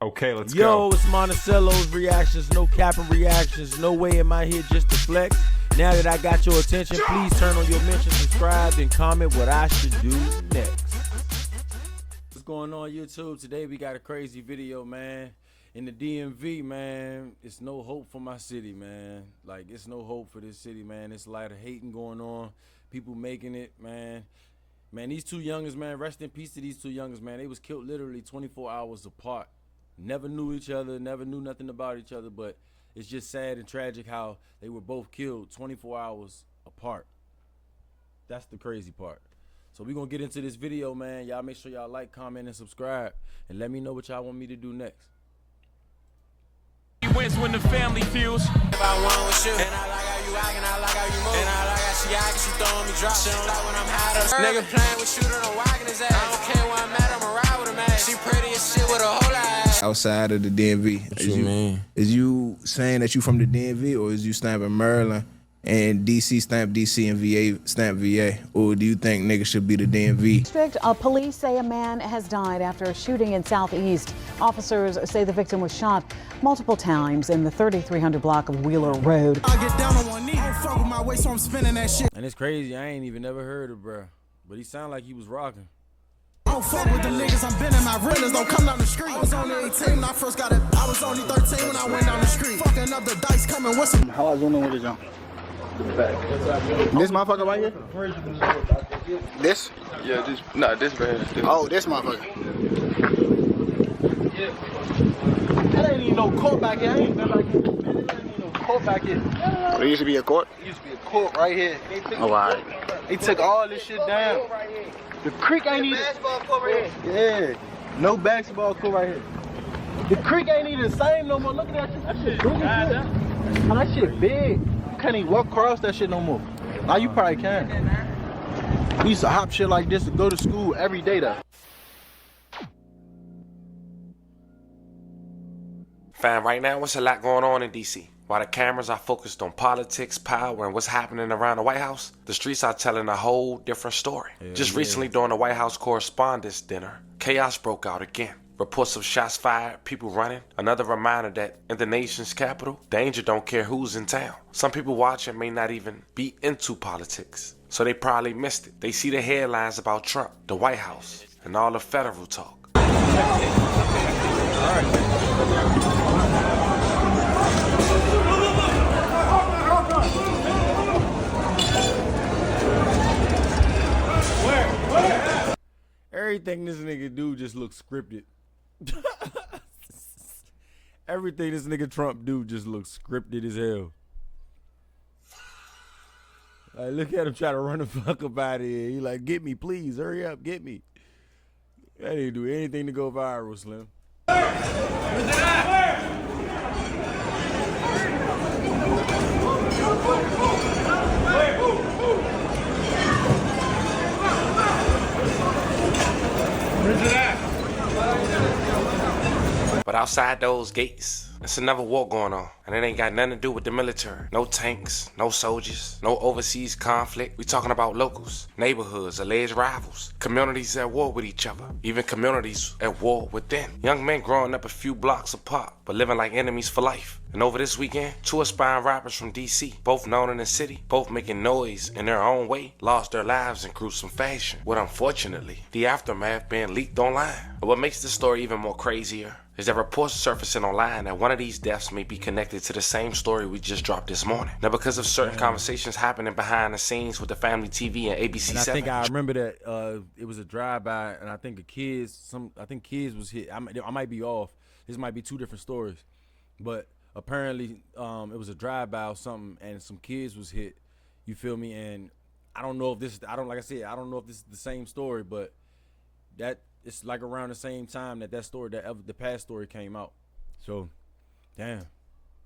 Okay, let's Yo, go. it's MONICELLO'S reactions, no capping reactions. No way am I here just to flex. Now that I got your attention, please turn on your mention, subscribe, and comment what I should do next. What's going on YouTube? Today we got a crazy video, man. In the DMV, man, it's no hope for my city, man. Like, it's no hope for this city, man. It's a lot of hating going on. People making it, man. Man, these two youngers, man, rest in peace to these two youngers, man. They was killed literally 24 hours apart. Never knew each other, never knew nothing about each other, but it's just sad and tragic how they were both killed 24 hours apart. That's the crazy part. So we're going to get into this video, man. Y'all make sure y'all like, comment, and subscribe, and let me know what y'all want me to do next. He wins when the family feels. If I want with you, and I like how you acting, I like how you move, and I like how she acting, she throwing me drops. She don't like when I'm hot. Nigga playing with you, don't wagging his ass. I don't care where I'm at, I'ma ride with a man. She pretty as shit with a whole ass. Outside of the DMV, What you mean? Is you saying that you from the DMV, or is you stamping Maryland and DC stamp DC and VA stamp VA, or do you think niggas should be the DMV? Police say a man has died after a shooting in Southeast. Officers say the victim was shot multiple times in the 3300 block of Wheeler Road. I get down on one knee, don't fuck with my waist, so I'm spinning that shit. And it's crazy, I ain't even never heard of bruh, but he sounded like he was rocking. I don't fuck with the niggas, I'm bending my realers, don't come down the street. I was only 18 when I first got it, I was only 13 when I went down the street. Fucking up the dice coming with some. How I zoom in with the jump? This motherfucker right here? This? Yeah, this, nah, this right here. Oh, this motherfucker. That ain't even no court back here. I ain't been back here. There ain't even no court back here. There used to be a court? There used to be a court right here. Oh, all right. They took all this shit down. The creek ain't even. Basketball court right here. Yeah. No basketball court right here. The creek ain't even the same no more. Look at that shit. That shit big as shit. Oh, that shit big. You can't even walk across that shit no more. Now you probably can. We used to hop shit like this to go to school every day though. Fam, right now, it's a lot going on in DC. While the cameras are focused on politics, power, and what's happening around the White House, the streets are telling a whole different story. Just recently during the White House Correspondents' Dinner, chaos broke out again. Reports of shots fired, people running. Another reminder that in the nation's capital, danger don't care who's in town. Some people watching may not even be into politics, so they probably missed it. They see the headlines about Trump, the White House, and all the federal talk. Everything this nigga do just looks scripted. Everything this nigga Trump do just looks scripted as hell. Like, look at him try to run the fuck up out of here. He like, get me, please, hurry up, get me. That didn't do anything to go viral, Slim. Where's it at? But outside those gates, it's another war going on, and it ain't got nothing to do with the military. No tanks, no soldiers, no overseas conflict. We talking about locals, neighborhoods, alleged rivals, communities at war with each other, even communities at war within. Young men growing up a few blocks apart, but living like enemies for life. And over this weekend, two aspiring rappers from DC, both known in the city, both making noise in their own way, lost their lives in gruesome fashion, with unfortunately, the aftermath being leaked online. But what makes this story even more crazier is that reports surfacing online that one of these deaths may be connected to the same story we just dropped this morning. Now, because of certain conversations happening behind the scenes with the family TV and ABC7. And I think I remember that it was a drive-by, and I think the kids, I think kids was hit. I might be off. This might be two different stories, but apparently it was a drive-by or something, and some kids was hit. You feel me? And I don't know if this. Like I said, I don't know if this is the same story, but that. It's like around the same time that story, the past story came out. So, damn.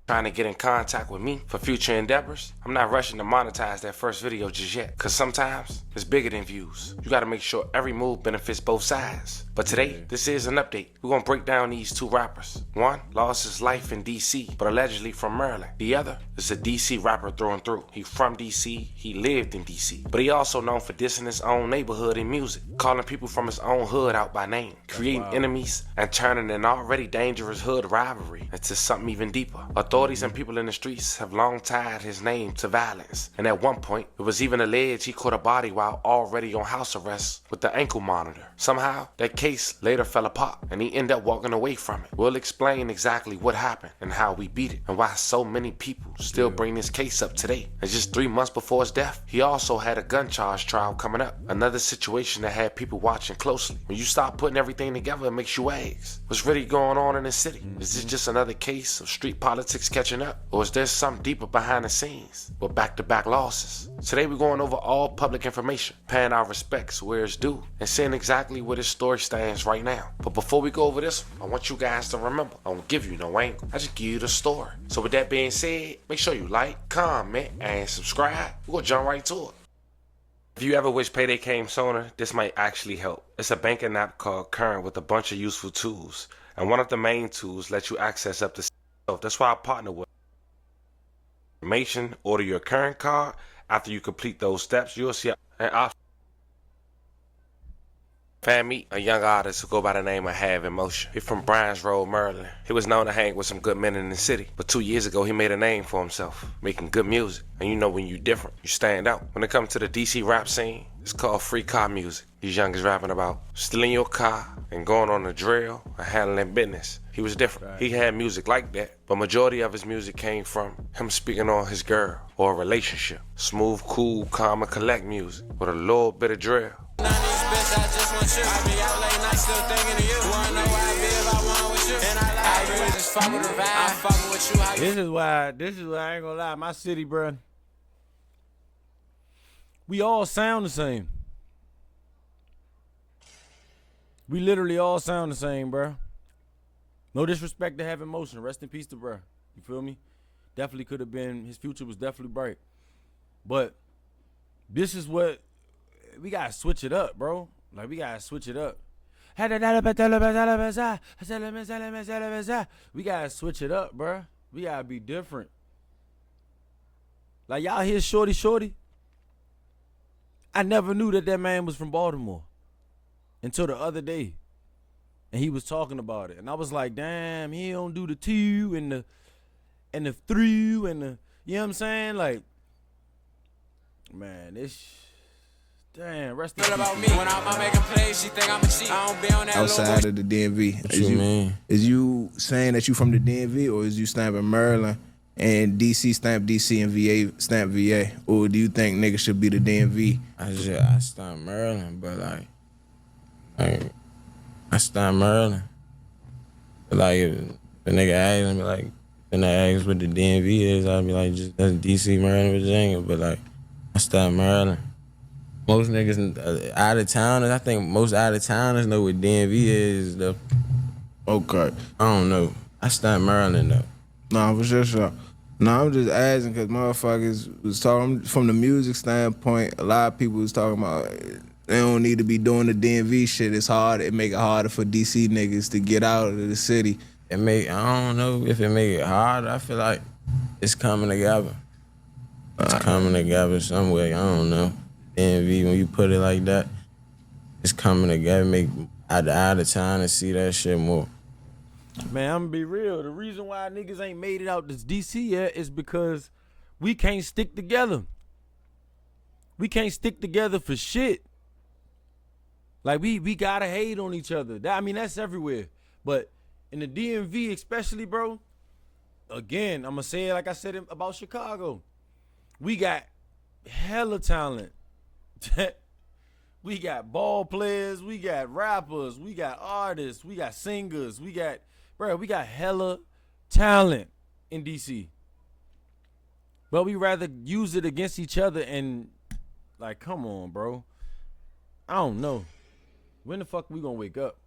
trying to get in contact with me for future endeavors, I'm not rushing to monetize that first video just yet, cause sometimes it's bigger than views. You gotta make sure every move benefits both sides. But today, this is an update. We're gonna break down these two rappers. One lost his life in DC, but allegedly from Maryland. The other is a DC rapper through and through. He from DC, he lived in DC, but he also known for dissing his own neighborhood in music, calling people from his own hood out by name, creating enemies, and turning an already dangerous hood rivalry into something even deeper. Authorities and people in the streets have long tied his name to violence, and at one point, it was even alleged he caught a body while already on house arrest with the ankle monitor. Somehow, that case later fell apart, and he ended up walking away from it. We'll explain exactly what happened and how we beat it, and why so many people still bring this case up today. And just 3 months before his death, he also had a gun charge trial coming up. Another situation that had people watching closely. When you start putting everything together, it makes you ask, what's really going on in the city? Is this just another case of street politics catching up? Or is there something deeper behind the scenes with back-to-back losses? Today we're going over all public information, paying our respects where it's due, and seeing exactly where this story stands right now. But before we go over this, I want you guys to remember, I don't give you no angle, I just give you the story. So with that being said, make sure you like, comment, and subscribe. We're gonna jump right to it. If you ever wish payday came sooner, this might actually help. It's a banking app called Current with a bunch of useful tools, and one of the main tools lets you access up to self. That's why I partner with information. Order your Current card. After you complete those steps, you'll see an option. Fan meet a young artist who go by the name of Havinmotion. He's from Browns Road, Maryland. He was known to hang with some good men in the city, but 2 years ago he made a name for himself, making good music. And you know when you different, you stand out. When it comes to the DC rap scene, it's called free car music. These youngers rapping about stealing your car and going on the drill and handling business. He was different. He had music like that, but majority of his music came from him speaking on his girl or a relationship. Smooth, cool, calm, and collect music with a little bit of drill. Bitch, I just want you. I be out late night still thinking of you. Wanna know why I be if I want with you. And I really just fuck with the vibe. I'm fucking with you. How you This is why I ain't gonna lie. My city, bruh, we all sound the same. We literally all sound the same, bruh. No disrespect to Havinmotion. Rest in peace to bruh. You feel me? Definitely could have been, his future was definitely bright. But this is what, we gotta switch it up, bro. Like, we gotta switch it up. We gotta switch it up, bro. We gotta be different. Like, y'all hear Shorty? I never knew that man was from Baltimore until the other day. And he was talking about it. And I was like, damn, he don't do the two and the through and the, you know what I'm saying? Like, man, this damn, rest in peace. about me? When I'm making plays, she think I'm a cheat. I don't be on that Outside of the DMV. What you mean? Is you saying that you from the DMV, or is you stamping Maryland and DC stamp DC and VA stamp VA? Or do you think niggas should be the DMV? I stamp Maryland, but like I stamp Maryland. But like if a nigga asks me like, then I ask what the DMV is, I'd be like, just that's DC, Maryland, Virginia. But like I stamp Maryland. Most niggas out of towners, I think most out of towners know what DMV is though. Okay. I don't know. I stamp Maryland though. Nah, for sure. No, I'm just asking because motherfuckers was talking from the music standpoint. A lot of people was talking about they don't need to be doing the DMV shit. It's hard. It make it harder for DC niggas to get out of the city. I don't know if it make it harder. I feel like it's coming together. It's coming together some way. I don't know. DMV, when you put it like that, it's coming together. Make out of town and see that shit more. Man, I'm gonna be real. The reason why niggas ain't made it out this DC yet is because we can't stick together. We can't stick together for shit. Like, we gotta hate on each other. That's everywhere. But in the DMV especially, bro, again, I'm gonna say it like I said about Chicago. We got hella talent. We got ball players, we got rappers, we got artists, we got singers, we got hella talent in DC. But we rather use it against each other and, like, come on, bro. I don't know. When the fuck we gonna wake up?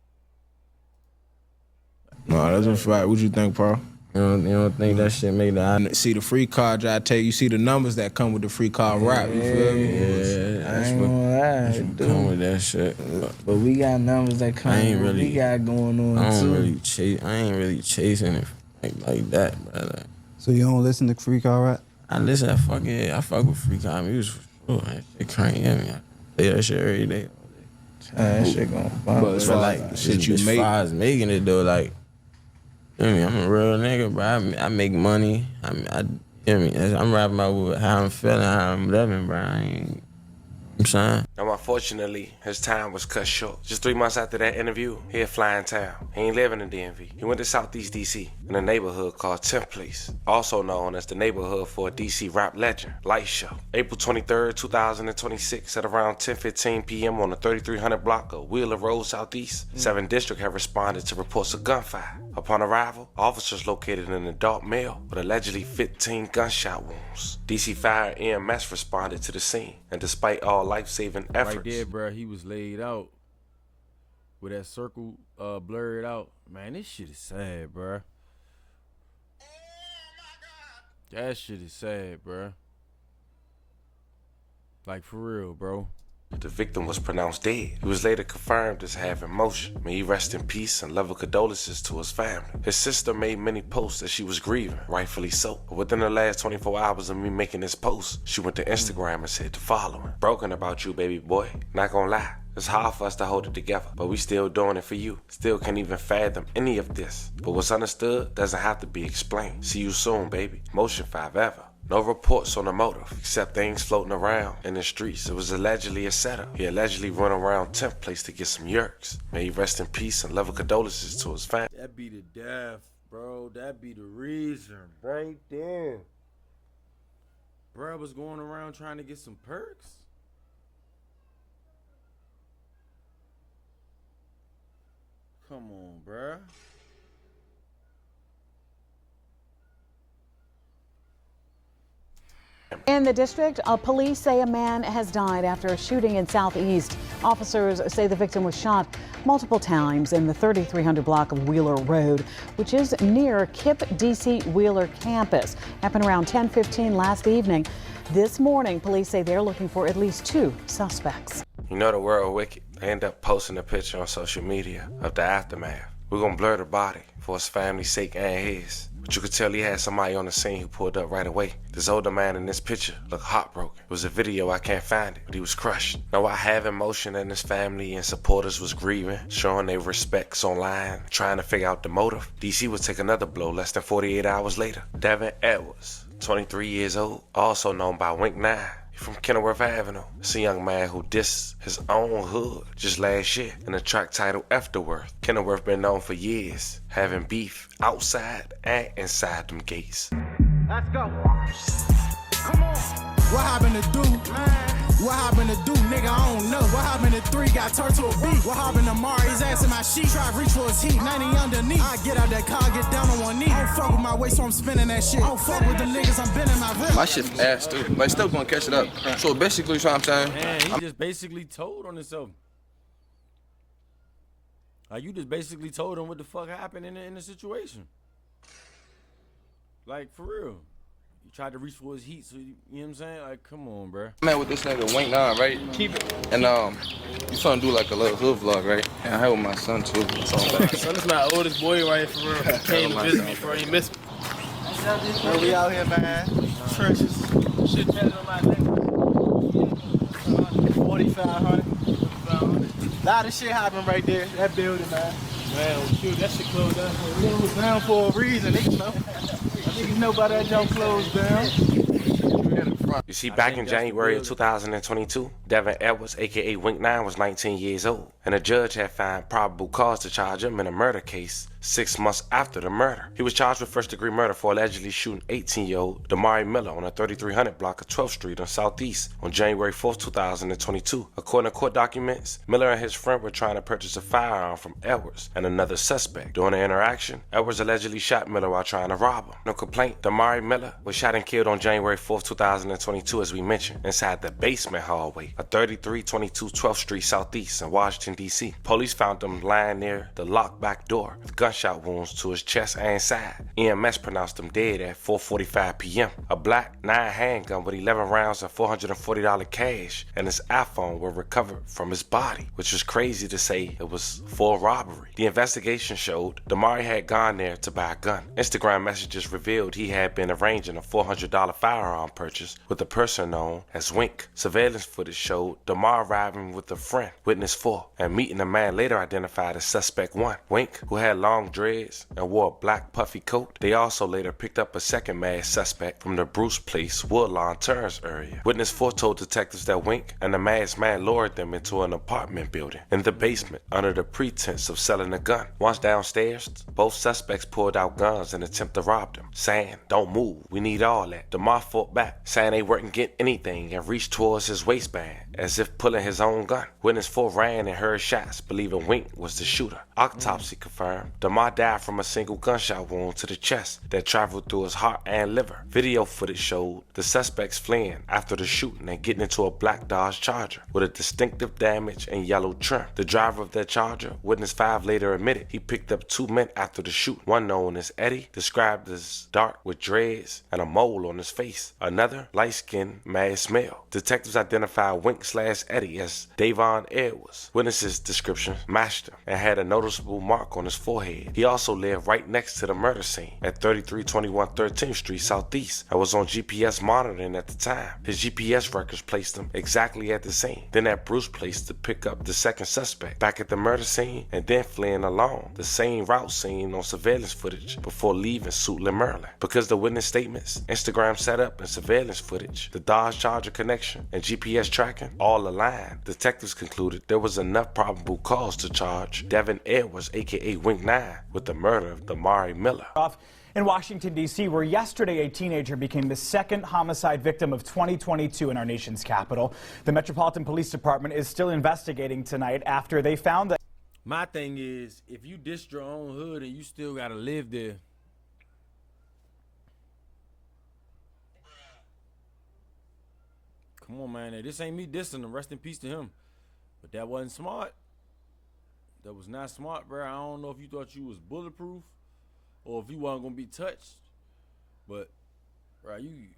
No, that's a fact. What you think, Paul? You don't think that shit make the See the free car drive, I tell you, see the numbers that come with the free car rap, you feel me? Yeah, that's I ain't what gonna lie, come dude. with that shit. But we got numbers that come with what we got going on I too. ain't really chasing it like that, brother. So you don't listen to free car rap? I listen to I fuck with free car music for sure. That shit crank in me. I play that shit every day. That shit gon' bump. But as far like the shit you as make, far as making it though, like, you know what I mean, I'm a real nigga, bro. I make money. You know what I mean? I'm rapping about how I'm feeling, how I'm living, bro. I'm saying. Now, unfortunately, his time was cut short. Just 3 months after that interview, he had fly in town. He ain't living in DMV. He went to Southeast DC in a neighborhood called 10th Place, also known as the neighborhood for a DC rap legend, Light Show. April 23rd, 2026, at around 10:15 p.m. on the 3300 block of Wheeler Road Southeast, 7th District had responded to reports of gunfire. Upon arrival, officers located an adult male with allegedly 15 gunshot wounds. DC Fire and EMS responded to the scene, and despite all life-saving efforts. Right there, bro, he was laid out with that circle blurred out. Man, this shit is sad, bro. That shit is sad, bro. Like, for real, bro. The victim was pronounced dead. He was later confirmed as Havinmotion. May he rest in peace and level condolences to his family. His sister made many posts that she was grieving, rightfully so. But within the last 24 hours of me making this post, she went to Instagram and said the following: "Broken about you, baby boy. Not gonna lie. It's hard for us to hold it together, but we still doing it for you. Still can't even fathom any of this. But what's understood doesn't have to be explained. See you soon, baby. Motion 5 ever." No reports on the motive, except things floating around in the streets. It was allegedly a setup. He allegedly run around 10th Place to get some yerks. May he rest in peace and level condolences to his family. That be the death, bro. That be the reason right there. Bro was going around trying to get some perks. Come on, bruh. In the district, police say a man has died after a shooting in Southeast. Officers say the victim was shot multiple times in the 3300 block of Wheeler Road, which is near KIPP DC Wheeler campus. Happened around 10:15 last evening. This morning, police say they're looking for at least 2 suspects. You know the world wicked. They end up posting a picture on social media of the aftermath. We're gonna blur the body for his family's sake and his. But you could tell he had somebody on the scene who pulled up right away. This older man in this picture looked heartbroken. It was a video, I can't find it, but he was crushed. Now I Havinmotion and his family and supporters was grieving, showing their respects online, trying to figure out the motive. DC would take another blow less than 48 hours later. Devin Edwards, 23 years old, also known by Wink9ine. From Kenilworth Avenue. It's a young man who dissed his own hood just last year in a track titled Afterworth. Kenilworth been known for years, having beef outside and inside them gates. Let's go. Come on. What happened to do? What happened to do? Nigga, I don't know. What happened to 3 got turned to a beat? What happened to Mari? He's asking my sheet. Try to reach for his heat. 90 underneath. I get out that car, get down on one knee. I don't fuck with my waist, so I'm spinning that shit. I don't fuck with the niggas, I'm bending my wrist. My shit's ass too, but still gonna catch it up. So basically, what I'm saying, Man, he just basically told on himself. Like, you just basically told him what the fuck happened in the situation. Like, for real. He tried to reach for his heat, so you know what I'm saying? Like, come on, bro. I'm at with this nigga Wink9ine, right? Keep it. And you trying to do like a little hood vlog, right? And I have with my son too. So Son is my oldest boy right for real. He came to visit me before he missed me. Where we out here, man? Trenches. Shit better on my neck. 4,500. A lot of shit happened right there. That building, man. Man, shoot, that shit closed down. It was down for a reason. Niggas know. Niggas know about that jump closed down. You see, back in January of 2022, Devin Edwards, aka Wink9ine, was 19 years old, and a judge had found probable cause to charge him in a murder case 6 months after the murder. He was charged with first-degree murder for allegedly shooting 18-year-old Damari Miller on a 3300 block of 12th Street on Southeast on January 4th, 2022. According to court documents, Miller and his friend were trying to purchase a firearm from Edwards and another suspect. During the interaction, Edwards allegedly shot Miller while trying to rob him. No complaint, Damari Miller was shot and killed on January 4th, 2022, as we mentioned, inside the basement hallway of 3322 12th Street Southeast in Washington, D.C. Police found him lying near the locked back door with gunshots gunshot wounds to his chest and side. EMS pronounced him dead at 4:45 p.m. A black 9 handgun with 11 rounds and $440 cash and his iPhone were recovered from his body, which was crazy to say it was for robbery. The investigation showed Damari had gone there to buy a gun. Instagram messages revealed he had been arranging a $400 firearm purchase with a person known as Wink. Surveillance footage showed Damari arriving with a friend, witness 4, and meeting a man later identified as suspect 1. Wink, who had long dreads and wore a black puffy coat. They also later picked up a second masked suspect from the Bruce Place Woodlawn Terrace area. Witness 4 told detectives that Wink and the masked man lured them into an apartment building in the basement under the pretense of selling a gun. Once downstairs, both suspects pulled out guns and attempted to rob them, saying, "Don't move, we need all that." Damar fought back, saying they weren't getting anything, and reached towards his waistband as if pulling his own gun. Witness 4 ran and heard shots, believing Wink was the shooter. Autopsy confirmed Damar died from a single gunshot wound to the chest that traveled through his heart and liver. Video footage showed the suspects fleeing after the shooting and getting into a black Dodge Charger with a distinctive damage and yellow trim. The driver of that Charger, Witness 5 later admitted he picked up 2 men after the shoot. One known as Eddie, described as dark with dreads and a mole on his face. Another, light-skinned, masked male. Detectives identified Wink/Eddie as Davon Edwards. Witnesses' description matched him and had a noticeable mark on his forehead. He also lived right next to the murder scene at 3321 13th Street Southeast and was on GPS monitoring at the time. His GPS records placed him exactly at the scene. Then at Bruce Place to pick up the second suspect back at the murder scene and then fleeing along the same route seen on surveillance footage before leaving Suitland, Maryland. Because the witness statements, Instagram setup, and surveillance footage, the Dodge Charger connection, and GPS tracking all aligned, detectives concluded there was enough probable cause to charge Devin Edwards, aka Wink9ine, with the murder of Damari Miller. In Washington, D.C., where yesterday a teenager became the second homicide victim of 2022 in our nation's capital. The Metropolitan Police Department is still investigating tonight after they found that. My thing is, if you dissed your own hood and you still gotta live there, come on, man. This ain't me dissing him. Rest in peace to him. But that wasn't smart. That was not smart, bro. I don't know if you thought you was bulletproof or if you wasn't gonna be touched. But, bro, you...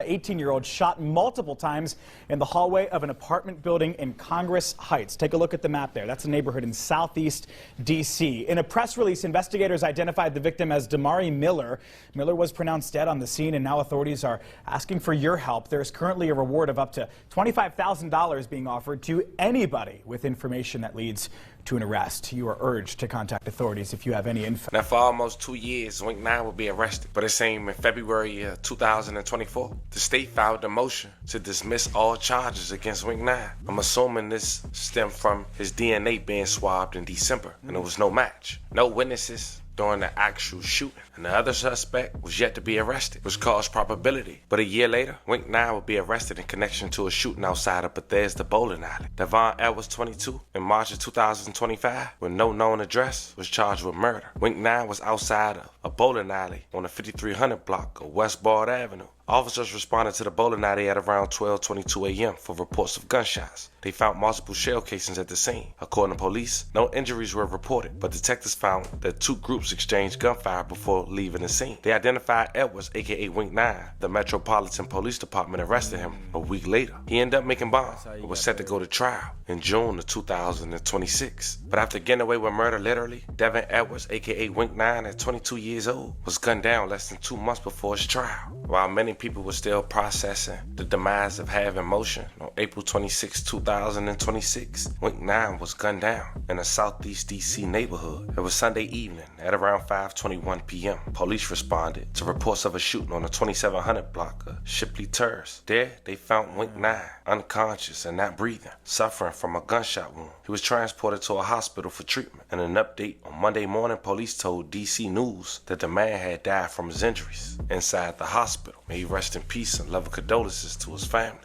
18-year-old shot multiple times in the hallway of an apartment building in Congress Heights. Take a look at the map there. That's a neighborhood in southeast D.C. In a press release, investigators identified the victim as Damari Miller. Miller was pronounced dead on the scene, and now authorities are asking for your help. There's currently a reward of up to $25,000 being offered to anybody with information that leads to an arrest. You are urged to contact authorities if you have any info. Now, for almost 2 years, Wink9ine will be arrested. But it seemed in February 2024, the state filed a motion to dismiss all charges against Wink9ine. I'm assuming this stemmed from his DNA being swabbed in December, and there was no match. No witnesses during the actual shooting, and the other suspect was yet to be arrested, which caused probability. But a year later, Wink9ine will be arrested in connection to a shooting outside of Bethesda bowling alley. Devon Edwards, 22, in March of 2025, with no known address, was charged with murder. Wink9ine was outside of a bowling alley on the 5300 block of West Bard Avenue. Officers responded to the bowling alley at around 12:22 a.m. for reports of gunshots. They found multiple shell casings at the scene. According to police, no injuries were reported, but detectives found that 2 groups exchanged gunfire before leaving the scene. They identified Edwards, aka Wink9ine. The Metropolitan Police Department arrested him a week later. He ended up making bond and was set to go to trial in June of 2026. But after getting away with murder literally, Devin Edwards, aka Wink9ine, at 22 years old, was gunned down less than 2 months before his trial. While many people were still processing the demise of Havinmotion on April 26, 2026, Wink9ine was gunned down in a southeast DC neighborhood. It was Sunday evening at around 5:21 p.m. Police responded to reports of a shooting on the 2700 block of Shipley Terrace. There, they found Wink9ine unconscious and not breathing, suffering from a gunshot wound. He was transported to a hospital for treatment. In an update on Monday morning, police told DC News that the man had died from his injuries inside the hospital. May he rest in peace and love and condolences to his family.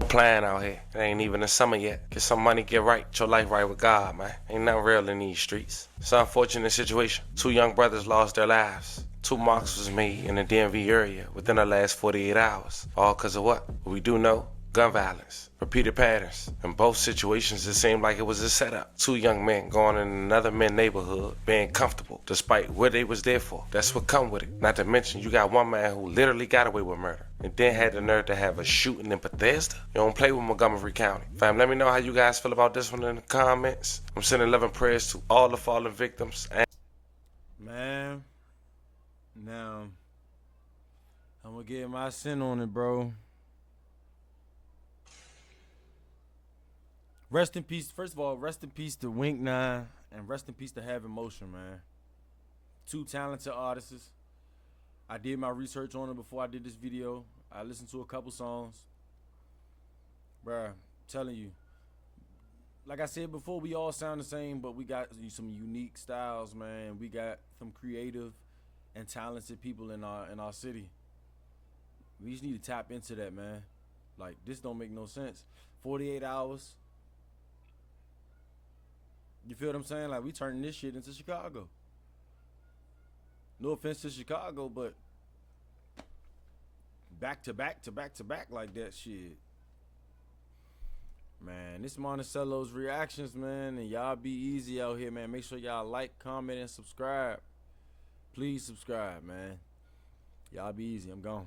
Playing out here. It ain't even the summer yet. Get some money, get right. Get your life right with God, man. Ain't nothing real in these streets. It's an unfortunate situation. 2 young brothers lost their lives. 2 marks was made in the DMV area within the last 48 hours. All because of what? We do know gun violence, repeated patterns. In both situations, it seemed like it was a setup. Two young men going in another men's neighborhood, being comfortable despite what they was there for. That's what come with it. Not to mention, you got one man who literally got away with murder and then had the nerve to have a shooting in Bethesda. You don't play with Montgomery County. Fam, let me know how you guys feel about this one in the comments. I'm sending love and prayers to all the fallen victims. Man, now I'm gonna get my sin on it, bro. Rest in peace. First of all, rest in peace to Wink9ine and rest in peace to Havinmotion, man. Two talented artists. I did my research on it before I did this video. I listened to a couple songs. Bruh, telling you. Like I said before, we all sound the same, but we got some unique styles, man. We got some creative and talented people in our city. We just need to tap into that, man. Like, this don't make no sense. 48 hours. You feel what I'm saying? Like, we turning this shit into Chicago. No offense to Chicago, but back to back to back to back like that shit. Man, this MONICELLO'S reactions, man, and y'all be easy out here, man. Make sure y'all like, comment, and subscribe. Please subscribe, man. Y'all be easy. I'm gone.